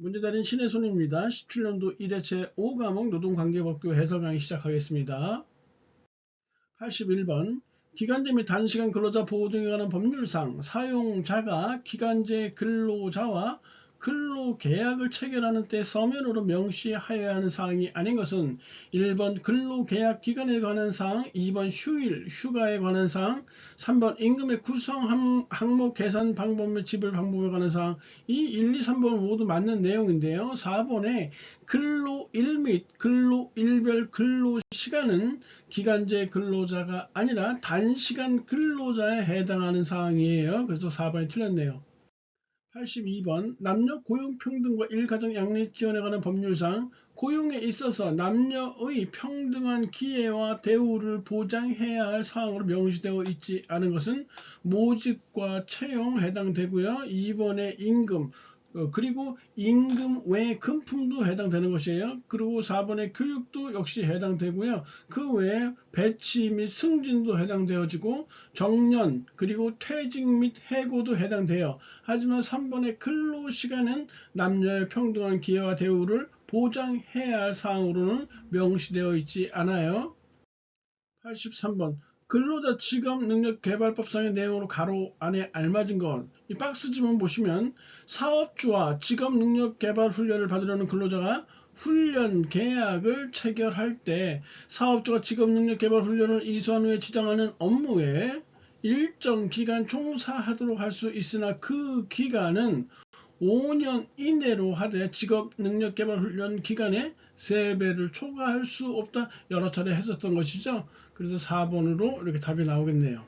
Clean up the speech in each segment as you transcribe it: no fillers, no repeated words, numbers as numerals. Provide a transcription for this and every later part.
문제달인 신혜손입니다. 17년도 1회 제5과목 노동관계법규 해설 강의 시작하겠습니다. 81번 기간제 및 단시간 근로자 보호 등에 관한 법률상 사용자가 기간제 근로자와 근로계약을 체결하는 때 서면으로 명시하여야 하는 사항이 아닌 것은 1번 근로계약 기간에 관한 사항, 2번 휴일, 휴가에 관한 사항, 3번 임금의 구성 항목 계산 방법 및 지불 방법에 관한 사항. 이 1, 2, 3번 모두 맞는 내용인데요. 4번에 근로일 및 근로일별 근로시간은 기간제 근로자가 아니라 단시간 근로자에 해당하는 사항이에요. 그래서 4번이 틀렸네요. 82번 남녀 고용평등과 일가정 양립 지원에 관한 법률상 고용에 있어서 남녀의 평등한 기회와 대우를 보장해야 할 사항으로 명시되어 있지 않은 것은 모집과 채용에 해당되고요. 2번에 임금 그리고 임금 외 금품도 해당되는 것이에요. 그리고 4번의 교육도 역시 해당되고요. 그 외에 배치 및 승진도 해당되어지고 정년 그리고 퇴직 및 해고도 해당돼요. 하지만 3번의 근로시간은 남녀의 평등한 기회와 대우를 보장해야 할 사항으로는 명시되어 있지 않아요. 83번 근로자 직업능력개발법상의 내용으로 가로 안에 알맞은 것. 이 박스 지문 보시면 사업주와 직업능력개발훈련을 받으려는 근로자가 훈련 계약을 체결할 때 사업주가 직업능력개발훈련을 이수한 후에 지정하는 업무에 일정 기간 종사하도록 할 수 있으나 그 기간은 5년 이내로 하되 직업능력개발훈련 기간에 3배를 초과할 수 없다. 여러 차례 했었던 것이죠. 그래서 4번으로 이렇게 답이 나오겠네요.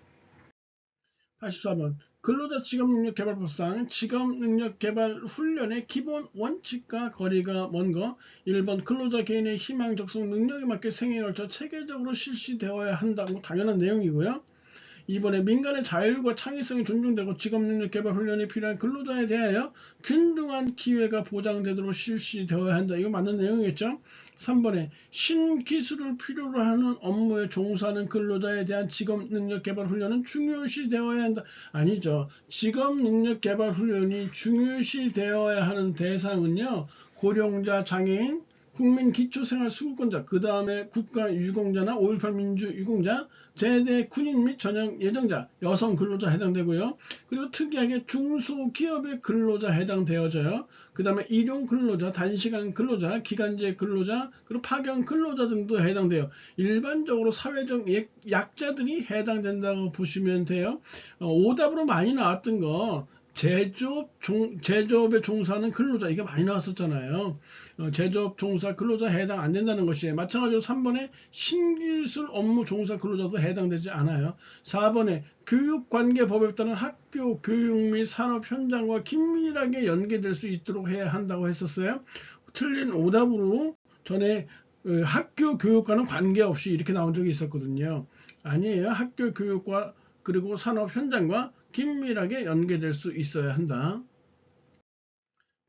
84번 근로자 직업능력개발법상 직업능력개발훈련의 기본 원칙과 거리가 먼 것. 1번 근로자 개인의 희망, 적성, 능력에 맞게 생애에 걸쳐 체계적으로 실시되어야 한다고 당연한 내용이고요. 이번에 민간의 자율과 창의성이 존중되고 직업능력개발훈련이 필요한 근로자에 대하여 균등한 기회가 보장되도록 실시되어야 한다. 이거 맞는 내용이겠죠. 3번에 신기술을 필요로 하는 업무에 종사하는 근로자에 대한 직업능력개발훈련은 중요시 되어야 한다. 아니죠. 직업능력개발훈련이 중요시 되어야 하는 대상은요. 고령자, 장애인, 국민기초생활수급권자, 그 다음에 국가유공자나 5.18 민주유공자, 제대 군인 및 전역 예정자, 여성 근로자 해당되고요. 그리고 특이하게 중소기업의 근로자 해당되어져요. 그 다음에 일용 근로자, 단시간 근로자, 기간제 근로자, 그리고 파견 근로자 등도 해당돼요. 일반적으로 사회적 약자들이 해당된다고 보시면 돼요. 오답으로 많이 나왔던 거 제조업에 종사하는 근로자, 이게 많이 나왔었잖아요. 제조업 종사 근로자 해당 안 된다는 것이에요. 마찬가지로 3번에 신기술 업무 종사 근로자도 해당되지 않아요. 4번에 교육관계법에 따른 학교 교육 및 산업 현장과 긴밀하게 연계될 수 있도록 해야 한다고 했었어요. 틀린 오답으로 전에 학교 교육과는 관계없이 이렇게 나온 적이 있었거든요. 아니에요. 학교 교육과 그리고 산업 현장과 긴밀하게 연계될 수 있어야 한다.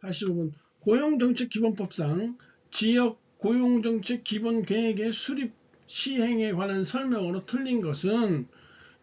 85번 고용정책기본법상 지역 고용정책 기본계획의 수립 시행에 관한 설명으로 틀린 것은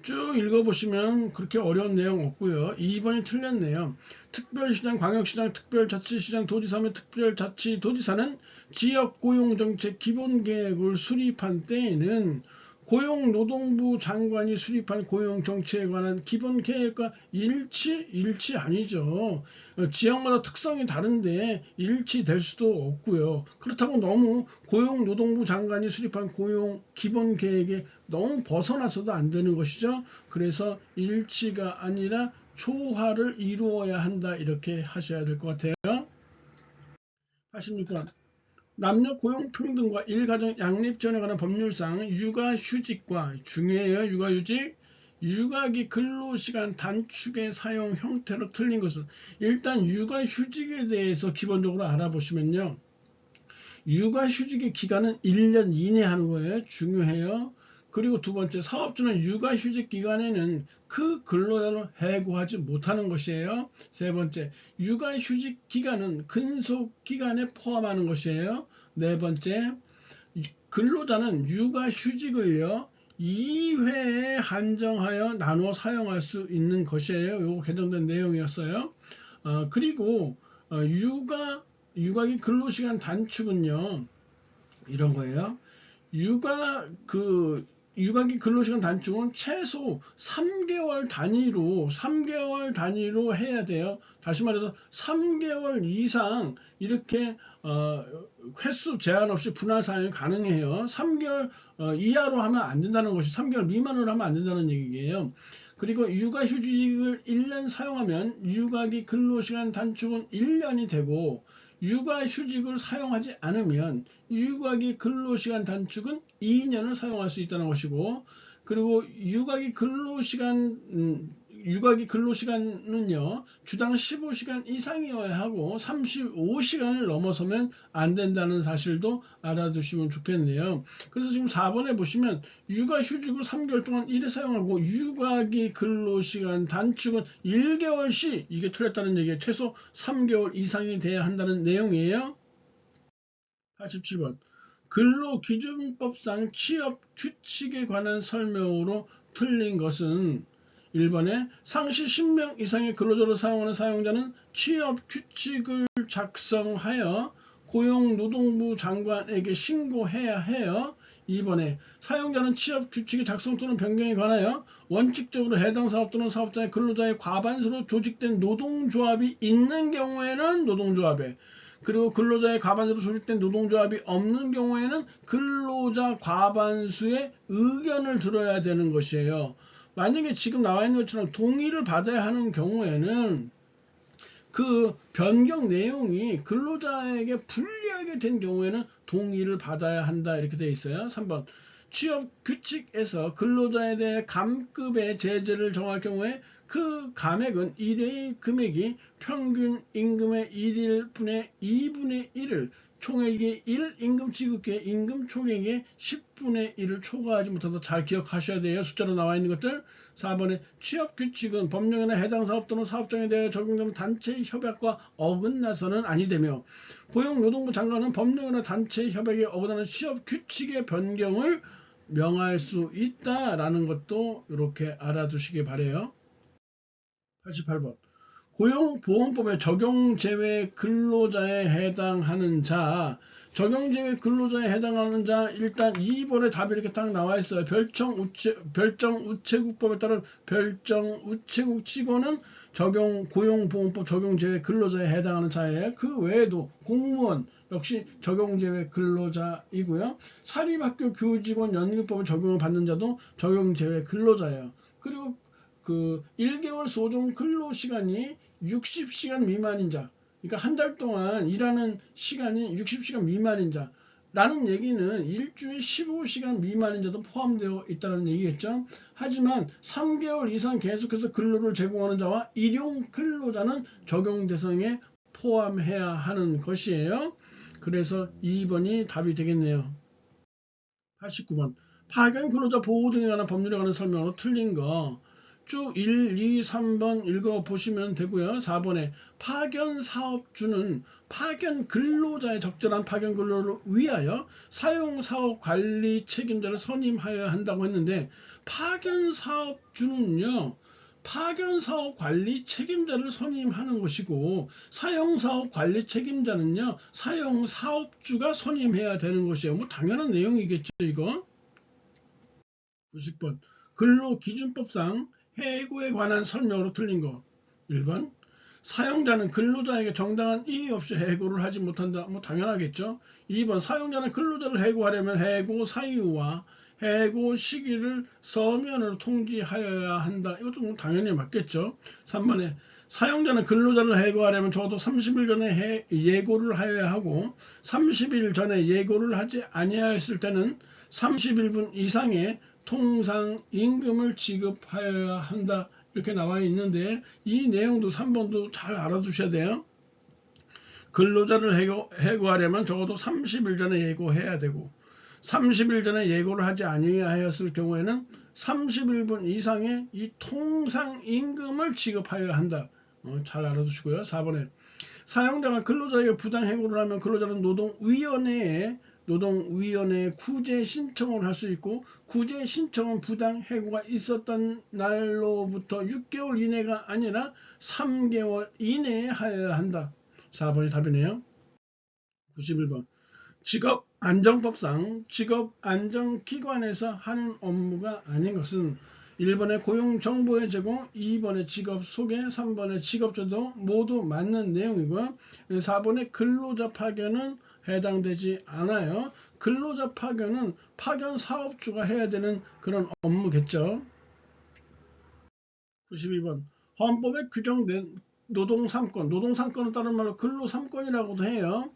쭉 읽어보시면 그렇게 어려운 내용 없고요. 2번이 틀렸네요. 특별시장, 광역시장, 특별자치시장, 도지사 및 특별자치도지사는 지역 고용정책 기본계획을 수립한 때에는 고용노동부 장관이 수립한 고용정책에 관한 기본계획과 일치 아니죠. 지역마다 특성이 다른데 일치될 수도 없고요. 그렇다고 너무 고용노동부 장관이 수립한 고용 기본계획에 너무 벗어나서도 안 되는 것이죠. 그래서 일치가 아니라 조화를 이루어야 한다. 이렇게 하셔야 될 것 같아요. 86번 남녀 고용평등과 일가정 양립지원에 관한 법률상 육아휴직과 중요해요. 육아휴직, 육아기 근로시간 단축의 사용 형태로 틀린 것은 일단 육아휴직에 대해서 기본적으로 알아보시면요. 육아휴직의 기간은 1년 이내 하는 거예요. 중요해요. 그리고 두 번째, 사업주는 육아휴직 기간에는 그 근로자를 해고하지 못하는 것이에요. 세 번째, 육아휴직 기간은 근속기간에 포함하는 것이에요. 네 번째, 근로자는 육아휴직을요 2회에 한정하여 나눠 사용할 수 있는 것이에요. 요거 개정된 내용이었어요. 그리고 육아 육아기 근로시간 단축은요, 이런 거예요. 육아기 근로시간 단축은 최소 3개월 단위로 해야 돼요. 다시 말해서 3개월 이상 이렇게 횟수 제한 없이 분할 사용이 가능해요. 3개월 이하로 하면 안 된다는 것이, 3개월 미만으로 하면 안 된다는 얘기예요. 그리고 육아휴직을 1년 사용하면 육아기 근로시간 단축은 1년이 되고, 육아휴직을 사용하지 않으면 육아기 근로시간 단축은 2년을 사용할 수 있다는 것이고, 그리고 육아기 근로시간은요, 주당 15시간 이상이어야 하고 35시간을 넘어서면 안 된다는 사실도 알아두시면 좋겠네요. 그래서 지금 4번에 보시면 육아휴직을 3개월 동안 1회 사용하고 육아기 근로시간 단축은 1개월씩, 이게 틀렸다는 얘기예요. 최소 3개월 이상이 돼야 한다는 내용이에요. 87번. 근로기준법상 취업 규칙에 관한 설명으로 틀린 것은 1번에 상시 10명 이상의 근로자를 사용하는 사용자는 취업 규칙을 작성하여 고용노동부 장관에게 신고해야 해요. 2번에 사용자는 취업 규칙의 작성 또는 변경에 관하여 원칙적으로 해당 사업 또는 사업장의 근로자의 과반수로 조직된 노동조합이 있는 경우에는 노동조합에, 그리고 근로자의 과반수로 조직된 노동조합이 없는 경우에는 근로자 과반수의 의견을 들어야 되는 것이에요. 만약에 지금 나와 있는 것처럼 동의를 받아야 하는 경우에는 그 변경 내용이 근로자에게 불리하게 된 경우에는 동의를 받아야 한다, 이렇게 되어 있어요. 3번. 취업 규칙에서 근로자에 대해 감급의 제재를 정할 경우에 그 감액은 일회의 금액이 평균 임금의 1일분의 2분의 1을 총액의 1 임금 지급기에 임금 총액의 10분의 1을 초과하지 못한다. 잘 기억하셔야 돼요. 숫자로 나와 있는 것들. 4번에 취업규칙은 법령이나 해당 사업 또는 사업장에 대해 적용되는 단체 협약과 어긋나서는 아니되며, 고용노동부 장관은 법령이나 단체 협약에 어긋나는 취업규칙의 변경을 명할 수 있다라는 것도 이렇게 알아두시기 바래요. 88번. 고용보험법의 적용제외 근로자에 해당하는 자, 적용제외 근로자에 해당하는 자, 일단 2번에 답이 이렇게 딱 나와 있어요. 별정우체국법에 따른 별정우체국 직원은 고용보험법 적용제외 근로자에 해당하는 자예요. 그 외에도 공무원 역시 적용제외 근로자이고요. 사립학교 교직원 연금법을 적용을 받는 자도 적용제외 근로자예요. 그리고 1개월 소정 근로시간이 60시간 미만인 자, 그러니까 한 달 동안 일하는 시간이 60시간 미만인 자 라는 얘기는 일주일 15시간 미만인 자도 포함되어 있다는 얘기겠죠. 하지만 3개월 이상 계속해서 근로를 제공하는 자와 일용 근로자는 적용 대상에 포함해야 하는 것이에요. 그래서 2번이 답이 되겠네요. 89번. 파견 근로자 보호 등에 관한 법률에 관한 설명으로 틀린 거 쭉 1, 2, 3번 읽어보시면 되고요. 4번에 파견 사업주는 파견 근로자의 적절한 파견 근로를 위하여 사용사업 관리 책임자를 선임하여야 한다고 했는데, 파견 사업주는요, 파견 사업 관리 책임자를 선임하는 것이고, 사용 사업 관리 책임자는요, 사용 사업주가 선임해야 되는 것이에요. 뭐 당연한 내용이겠죠, 이거. 90번. 근로기준법상 해고에 관한 설명으로 틀린 거. 1번. 사용자는 근로자에게 정당한 이의 없이 해고를 하지 못한다. 뭐 당연하겠죠. 2번. 사용자는 근로자를 해고하려면 해고 사유와 해고 시기를 서면으로 통지하여야 한다. 이것도 뭐 당연히 맞겠죠. 3번에 사용자는 근로자를 해고하려면 적어도 30일 전에 예고를 하여야 하고, 30일 전에 예고를 하지 아니하였을 때는 30일분 이상의 통상 임금을 지급하여야 한다, 이렇게 나와 있는데, 이 내용도 3번도 잘 알아두셔야 돼요. 근로자를 해고하려면 적어도 30일 전에 예고해야 되고, 30일 전에 예고를 하지 아니하였을 경우에는 30일분 이상의 이 통상 임금을 지급하여야 한다. 잘 알아두시고요. 4번에 사용자가 근로자에게 부당 해고를 하면 근로자는 노동위원회에 구제 신청을 할 수 있고, 구제 신청은 부당 해고가 있었던 날로부터 6개월 이내가 아니라 3개월 이내에 하여야 한다. 4번이 답이네요. 91번. 직업안정법상 직업안정기관에서 하는 업무가 아닌 것은 1번의 고용정보의 제공, 2번의 직업소개, 3번의 직업제도 모두 맞는 내용이고요. 4번의 근로자 파견은 해당되지 않아요. 근로자 파견은 파견 사업주가 해야 되는 그런 업무겠죠. 92번. 헌법에 규정된 노동삼권, 노동삼권은 다른 말로 근로삼권이라고도 해요.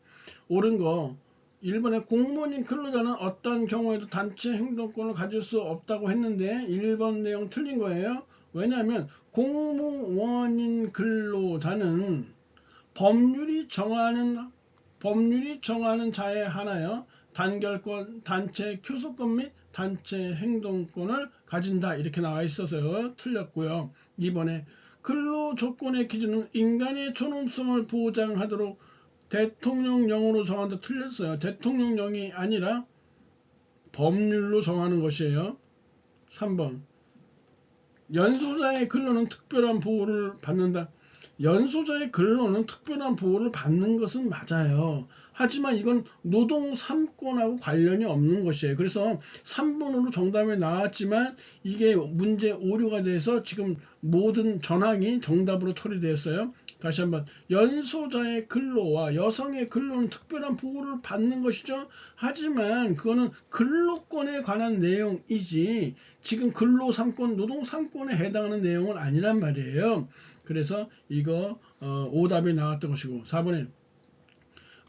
옳은 거. 1번에 공무원인 근로자는 어떤 경우에도 단체 행동권을 가질 수 없다고 했는데 1번 내용 틀린 거예요. 왜냐하면 공무원인 근로자는 법률이 정하는 자에 한하여 단결권, 단체 교섭권 및 단체 행동권을 가진다 이렇게 나와 있어서 틀렸고요. 2번에 근로 조건의 기준은 인간의 존엄성을 보장하도록 대통령령으로 정한다 틀렸어요. 대통령령이 아니라 법률로 정하는 것이에요. 3번. 연소자의 근로는 특별한 보호를 받는다. 연소자의 근로는 특별한 보호를 받는 것은 맞아요. 하지만 이건 노동 3권하고 관련이 없는 것이에요. 그래서 3번으로 정답이 나왔지만 이게 문제 오류가 돼서 지금 모든 전항이 정답으로 처리되었어요. 다시 한번 연소자의 근로와 여성의 근로는 특별한 보호를 받는 것이죠. 하지만 그거는 근로권에 관한 내용이지 지금 근로 3권, 노동 3권에 해당하는 내용은 아니란 말이에요. 그래서 이거 오답이 나왔던 것이고 4번에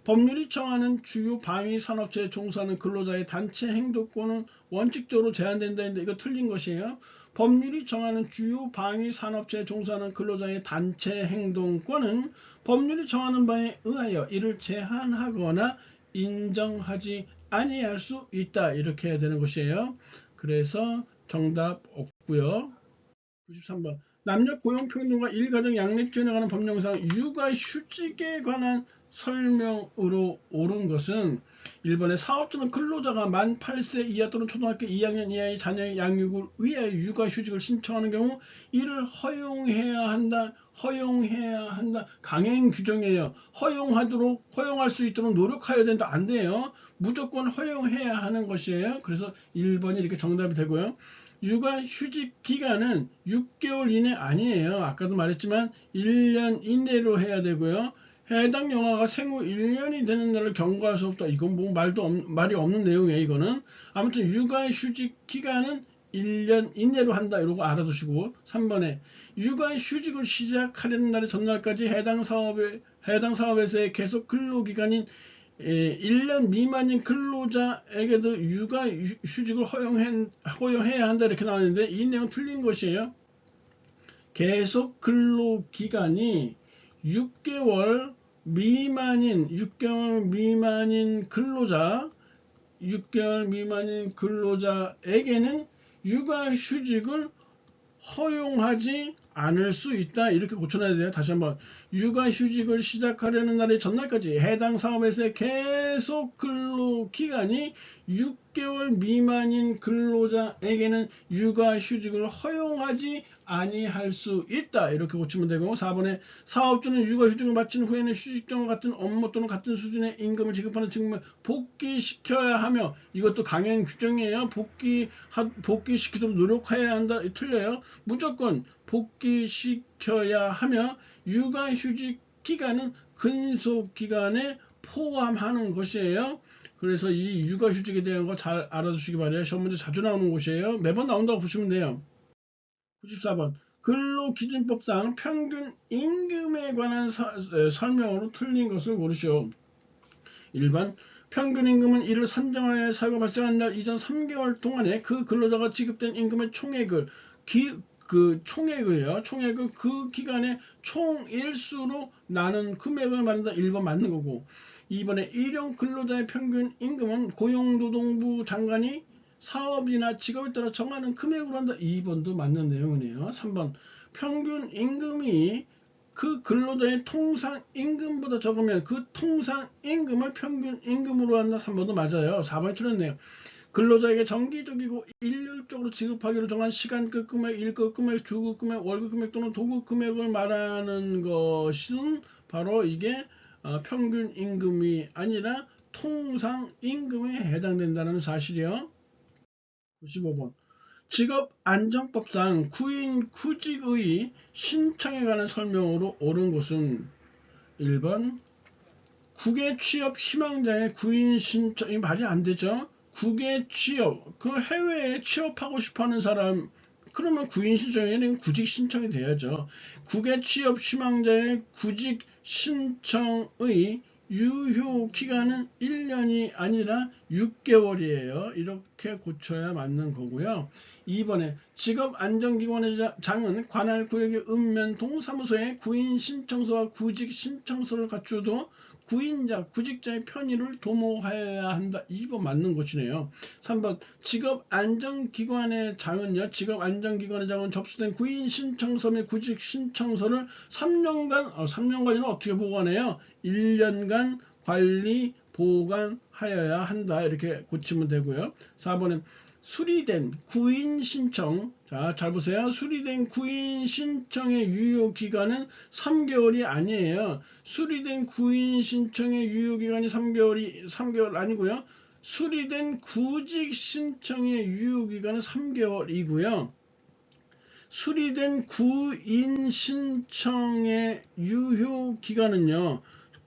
법률이 정하는 주요 방위 산업체에 종사하는 근로자의 단체 행동권은 원칙적으로 제한된다 했는데 이거 틀린 것이에요. 법률이 정하는 주요 방위 산업체에 종사하는 근로자의 단체 행동권은 법률이 정하는 바에 의하여 이를 제한하거나 인정하지 아니할 수 있다 이렇게 해야 되는 것이에요. 그래서 정답 없고요. 93번. 남녀 고용평등과 일가정 양립지원에 관한 법령상 육아휴직에 관한 설명으로 옳은 것은 1번에 사업주는 근로자가 만 8세 이하 또는 초등학교 2학년 이하의 자녀의 양육을 위하여 육아휴직을 신청하는 경우 이를 허용해야 한다. 강행 규정이에요. 허용할 수 있도록 노력해야 된다. 안 돼요. 무조건 허용해야 하는 것이에요. 그래서 1번이 이렇게 정답이 되고요. 육아휴직 기간은 6개월 이내 아니에요. 아까도 말했지만 1년 이내로 해야 되고요. 해당 영아가 생후 1년이 되는 날을 경과할 수 없다. 이건 뭐 말이 없는 내용이에요. 이거는 아무튼 육아휴직 기간은 1년 이내로 한다. 이러고 알아두시고 3번에 육아휴직을 시작하려는 날의 전날까지 해당 사업에서의 계속 근로기간인 1년 미만인 근로자에게도 육아휴직을 허용해야 한다 이렇게 나왔는데 이 내용 틀린 것이에요. 계속 근로기간이 6개월 미만인 근로자에게는 육아휴직을 허용하지 않을 수 있다 이렇게 고쳐놔야 돼요. 다시 한번 육아휴직을 시작하려는 날의 전날까지 해당 사업에서의 계속 근로기간이 6개월 미만인 근로자에게는 육아휴직을 허용하지 아니할 수 있다 이렇게 고치면 되고 4번에 사업주는 육아휴직을 마친 후에는 휴직전과 같은 업무 또는 같은 수준의 임금을 지급하는 직무에 복귀시켜야 하며 이것도 강행 규정이에요. 복귀시키도록 노력해야 한다. 틀려요. 무조건 복귀시켜야 하며 육아휴직 기간은 근속기간에 포함하는 것이에요. 그래서 이 육아휴직에 대한 거 잘 알아두시기 바래요. 시험 문제 자주 나오는 곳이에요. 매번 나온다고 보시면 돼요. 94번. 근로기준법상 평균 임금에 관한 설명으로 틀린 것을 고르시오. 1번. 평균 임금은 이를 산정하여 사유가 발생한 날 이전 3개월 동안에 그 근로자가 지급된 임금의 총액을 총액을 그 기간의 총일수로 나눈 금액을 말한다. 1번 맞는 거고 2번에 일용 근로자의 평균 임금은 고용노동부 장관이 사업이나 직업에 따라 정하는 금액으로 한다. 2번도 맞는 내용이네요. 3번 평균 임금이 그 근로자의 통상 임금보다 적으면 그 통상 임금을 평균 임금으로 한다. 3번도 맞아요. 4번이 틀렸네요. 근로자에게 정기적이고 일률적으로 지급하기로 정한 시간급 금액, 일급 금액, 주급 금액, 월급 금액 또는 도급 금액을 말하는 것은 바로 이게 평균 임금이 아니라 통상 임금에 해당된다는 사실이요. 95번. 직업안정법상 구인 구직의 신청에 관한 설명으로 옳은 것은 1번 국외 취업 희망자의 구인 신청이 말이 안 되죠. 국외 취업, 그 해외에 취업하고 싶어 하는 사람, 그러면 구인 신청에는 구직 신청이 돼야죠. 국외 취업 희망자의 구직 신청의 유효 기간은 1년이 아니라 6개월이에요. 이렇게 고쳐야 맞는 거고요. 2번에 직업안정기관의 장은 관할 구역의 읍면 동사무소에 구인 신청서와 구직 신청서를 갖추어도 구인자, 구직자의 편의를 도모하여야 한다. 2번 맞는 것이네요. 3번 직업안정기관의 장은요. 직업안정기관의 장은 접수된 구인 신청서 및 구직 신청서를 3년간이나 어떻게 보관해요? 1년간 관리 보관하여야 한다. 이렇게 고치면 되고요. 4번은 수리된 구인 신청, 자, 잘 보세요. 수리된 구인 신청의 유효 기간은 3개월이 아니에요. 수리된 구인 신청의 유효 기간이 3개월 아니고요. 수리된 구직 신청의 유효 기간은 3개월이고요. 수리된 구인 신청의 유효 기간은요.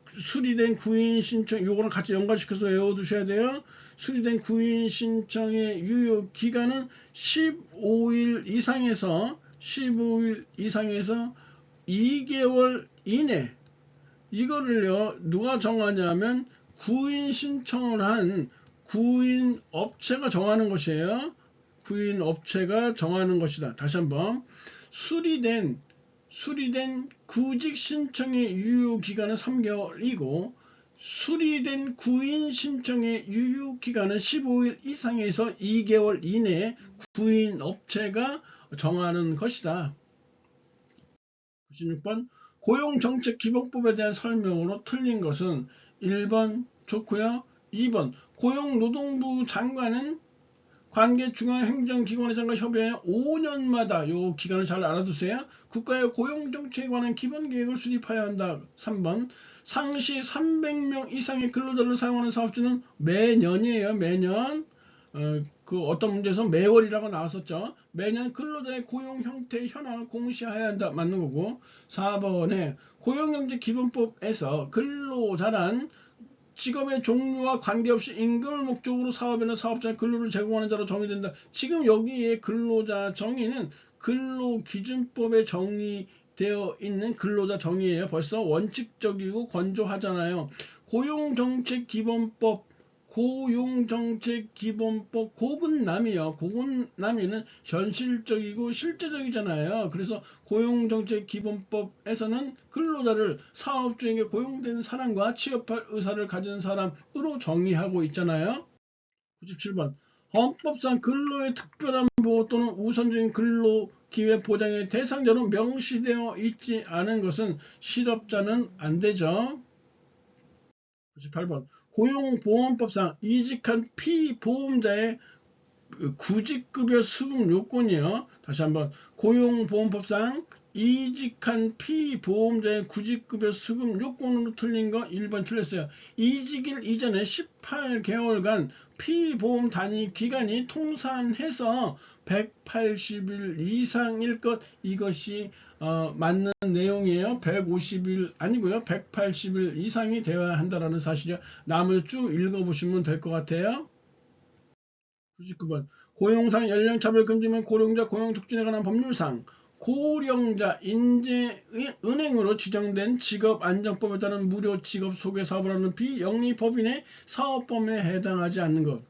수리된 구인 신청, 요거랑 같이 연관시켜서 외워두셔야 돼요. 수리된 구인 신청의 유효 기간은 15일 이상에서 2개월 이내. 이거를요, 누가 정하냐면 구인 신청을 한 구인 업체가 정하는 것이에요. 구인 업체가 정하는 것이다. 다시 한번. 수리된 구직 신청의 유효 기간은 3개월이고 수리된 구인 신청의 유효 기간은 15일 이상에서 2개월 이내에 구인 업체가 정하는 것이다. 96번 고용정책기본법에 대한 설명으로 틀린 것은 1번 좋고요. 2번 고용노동부 장관은 관계 중앙행정기관의 장과 협의해 5년마다 요 기간을 잘 알아두세요. 국가의 고용정책에 관한 기본계획을 수립해야 한다. 3번 상시 300명 이상의 근로자를 사용하는 사업주는 매년이에요. 매년. 그 어떤 문제에서 매월이라고 나왔었죠. 매년 근로자의 고용 형태의 현황을 공시해야 한다. 맞는 거고. 4번에 고용정책기본법에서 근로자란 직업의 종류와 관계없이 임금을 목적으로 사업이나 사업자의 근로를 제공하는 자로 정의된다. 지금 여기에 근로자 정의는 근로기준법에 정의되어 있는 근로자 정의예요. 벌써 원칙적이고 건조하잖아요. 고용정책기본법 고군남이요. 고군남이는 현실적이고 실제적이잖아요. 그래서 고용정책기본법에서는 근로자를 사업주에게 고용된 사람과 취업할 의사를 가진 사람으로 정의하고 있잖아요. 97번 헌법상 근로의 특별한 보호 또는 우선적인 근로 기회 보장의 대상자로 명시되어 있지 않은 것은 실업자는 안 되죠. 98번 고용보험법상 이직한 피보험자의 구직급여 수급 요건이요. 다시 한번 고용보험법상 이직한 피보험자의 구직급여 수급 요건으로 틀린 거 1번 틀렸어요. 이직일 이전에 18개월간 피보험 단위 기간이 통산해서 180일 이상일 것, 이것이 맞는 내용이에요. 150일 아니고요. 180일 이상이 되어야 한다는 사실이요. 나머지 쭉 읽어보시면 될 것 같아요. 99번 고용상 연령차별 금지 및 고령자 고용촉진에 관한 법률상 고령자 인재은행으로 지정된 직업안정법에 따른 무료 직업 소개 사업을 하는 비영리법인의 사업범위에 해당하지 않는 것.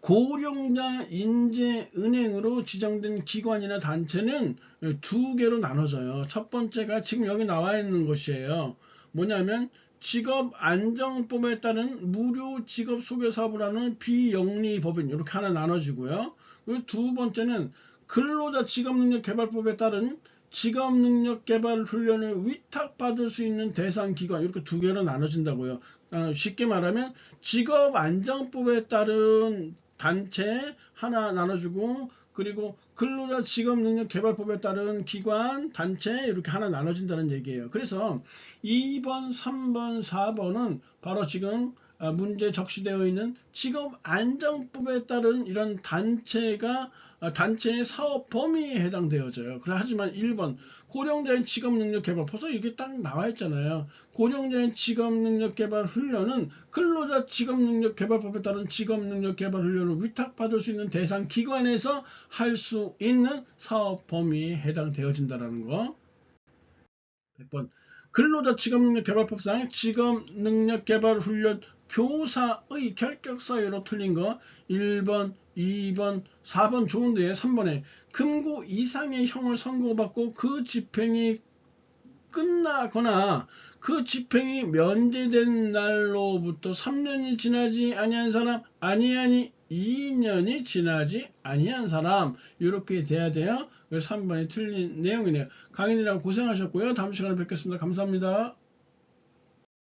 고령자 인재은행으로 지정된 기관이나 단체는 두 개로 나눠져요. 첫 번째가 지금 여기 나와 있는 것이에요. 뭐냐면 직업안정법에 따른 무료 직업 소개 사업을 하는 비영리법인, 이렇게 하나 나눠지고요. 그리고 두 번째는 근로자 직업능력개발법에 따른 직업능력개발 훈련을 위탁받을 수 있는 대상 기관, 이렇게 두 개로 나눠진다고요. 쉽게 말하면 직업안정법에 따른 단체 하나 나눠주고 그리고 근로자 직업능력개발법에 따른 기관, 단체 이렇게 하나 나눠진다는 얘기예요. 그래서 2번, 3번, 4번은 바로 지금 문제 적시되어 있는 직업안정법에 따른 이런 단체의 사업 범위에 해당되어져요. 하지만 1번 고령자의 직업능력개발 벌써 이게 딱 나와 있잖아요. 고령자의 직업능력개발 훈련은 근로자 직업능력개발법에 따른 직업능력개발 훈련을 위탁받을 수 있는 대상 기관에서 할 수 있는 사업 범위에 해당되어진다는 거. 100번 근로자 직업능력개발법상 직업능력개발훈련 교사의 결격 사유로 틀린 거 1번, 2번, 4번 좋은데 3번에 금고 이상의 형을 선고받고 그 집행이 끝나거나 그 집행이 면제된 날로부터 3년이 지나지 아니한 사람, 아니 2년이 지나지 아니한 사람 이렇게 돼야 돼요. 3번이 틀린 내용이네요. 강의님이랑 고생하셨고요. 다음 시간에 뵙겠습니다. 감사합니다.